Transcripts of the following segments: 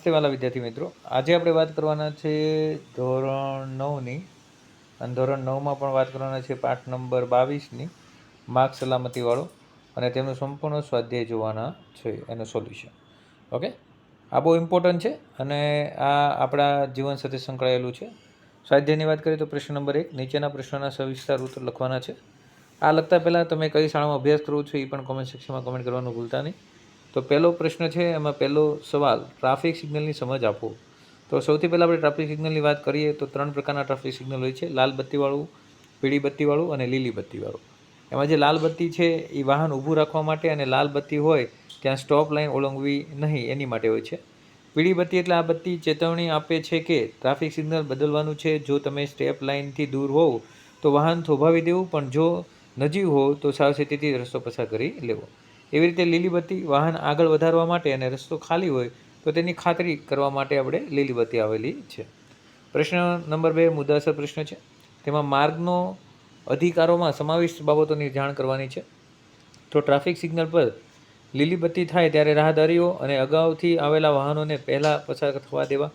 નમસ્તે વાલા વિદ્યાર્થી મિત્રો, આજે આપણે વાત કરવાના છે ધોરણ 9ની અને ધોરણ 9માં પણ વાત કરવાના છે પાઠ નંબર 22ની માર્ગ સલામતીવાળો અને તેમનું સંપૂર્ણ સ્વાધ્યાય જોવાના છે એનું સોલ્યુશન. ઓકે, આ બહુ ઇમ્પોર્ટન્ટ છે અને આ આપણા જીવન સાથે સંકળાયેલું છે. સ્વાધ્યાયની વાત કરીએ તો પ્રશ્ન નંબર 1, નીચેના પ્રશ્નોના સવિસ્તાર ઉત્તર લખવાના છે. આ લખતા પહેલાં તમે કઈ શાળામાં અભ્યાસ કરો છો એ પણ કોમેન્ટ સેક્શનમાં કોમેન્ટ કરવાનું ભૂલતા નહીં. તો પહેલો પ્રશ્ન છે, એમાં પહેલો સવાલ, ટ્રાફિક સિગ્નલની સમજ આપો. તો સૌથી પહેલાં આપણે ટ્રાફિક સિગ્નલની વાત કરીએ તો 3 પ્રકારના ટ્રાફિક સિગ્નલ હોય છે: લાલ બત્તીવાળું, પીળી બત્તીવાળું અને લીલી બત્તીવાળું. એમાં જે લાલ બત્તી છે એ વાહન ઊભું રાખવા માટે અને લાલ બત્તી હોય ત્યાં સ્ટોપ લાઇન ઓળંગવી નહીં એની માટે હોય છે. પીળી બત્તી એટલે આ બત્તી ચેતવણી આપે છે કે ટ્રાફિક સિગ્નલ બદલવાનું છે. જો તમે સ્ટેપ લાઇનથી દૂર હોવ તો વાહન થોભાવી દેવું, પણ જો નજીક હોવ તો સાવચેતીથી રસ્તો પસાર કરી લેવો. એવી રીતે લીલી બત્તી વાહન આગળ વધારવા માટે અને રસ્તો ખાલી હોય તો તેની ખાતરી કરવા માટે આપણે લીલી બત્તી આવેલી છે. પ્રશ્ન નંબર 2 મુદ્દાસર પ્રશ્ન છે. તેમાં માર્ગનો અધિકારોમાં સમાવિષ્ટ બાબતોની જાણ કરવાની છે. તો ટ્રાફિક સિગ્નલ પર લીલી બત્તી થાય ત્યારે રાહદારીઓ અને અગાઉથી આવેલા વાહનોને પહેલાં પસાર થવા દેવા.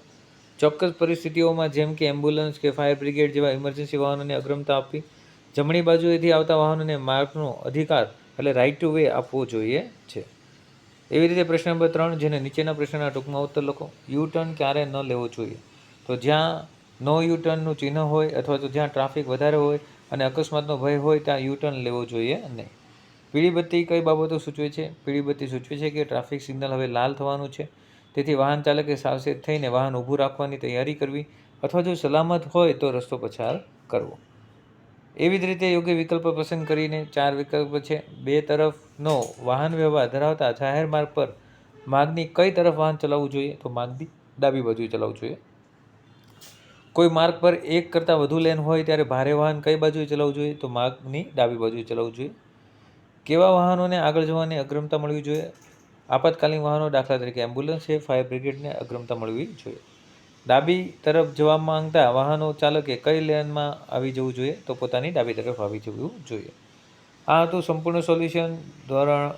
ચોક્કસ પરિસ્થિતિઓમાં જેમ કે એમ્બ્યુલન્સ કે ફાયર બ્રિગેડ જેવા ઇમરજન્સી વાહનોને અગ્રતા આપવી. જમણી બાજુએથી આવતા વાહનોને માર્ગનો અધિકાર એટલે રાઇટ ટુ વે આપવો જોઈએ છે. એવી રીતે પ્રશ્ન નંબર 3, જેને નીચેના પ્રશ્નના ટૂંકમાં ઉત્તર લખો. યુ ટર્ન ક્યારે ન લેવો જોઈએ? તો જ્યાં નો યુ ટર્નનું ચિહ્ન હોય અથવા તો જ્યાં ટ્રાફિક વધારે હોય અને અકસ્માતનો ભય હોય ત્યાં યુ ટર્ન લેવો જોઈએ નહીં. પીળી બત્તી કઈ બાબતો સૂચવે છે? પીળી બત્તી સૂચવે છે કે ટ્રાફિક સિગ્નલ હવે લાલ થવાનું છે, તેથી વાહન ચાલકે સાવચેત થઈને વાહન ઊભું રાખવાની તૈયારી કરવી અથવા જો સલામત હોય તો રસ્તો પસાર કરવો. એવી જ રીતે યોગ્ય વિકલ્પ પસંદ કરીને 4 વિકલ્પ છે. 2 તરફનો વાહન વ્યવહાર ધરાવતા જાહેર માર્ગ પર માર્ગની કઈ તરફ વાહન ચલાવવું જોઈએ? તો માર્ગની ડાબી બાજુએ ચલાવવું જોઈએ. કોઈ માર્ગ પર એક કરતાં વધુ લેન હોય ત્યારે ભારે વાહન કઈ બાજુએ ચલાવવું જોઈએ? તો માર્ગની ડાબી બાજુએ ચલાવવું જોઈએ. કેવા વાહનોને આગળ જવાની અગ્રતા મળવી જોઈએ? આપાતકાલીન વાહનો, દાખલા તરીકે એમ્બ્યુલન્સ છે, ફાયર બ્રિગેડને અગ્રતા મળવી જોઈએ. ડાબી તરફ જવા માંગતા વાહનો ચાલકે કઈ લેનમાં આવી જવું જોઈએ? તો પોતાની ડાબી તરફ આવી જવું જોઈએ. આ હતું સંપૂર્ણ સોલ્યુશન ધોરણ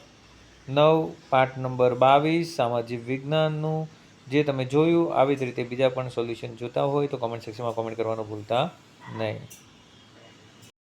9 પાઠ નંબર 22 સામાજિક વિજ્ઞાનનું, જે તમે જોયું. આવી જ રીતે બીજા પણ સોલ્યુશન જોતા હોય તો કોમેન્ટ સેક્શનમાં કોમેન્ટ કરવાનું ભૂલતા નહીં.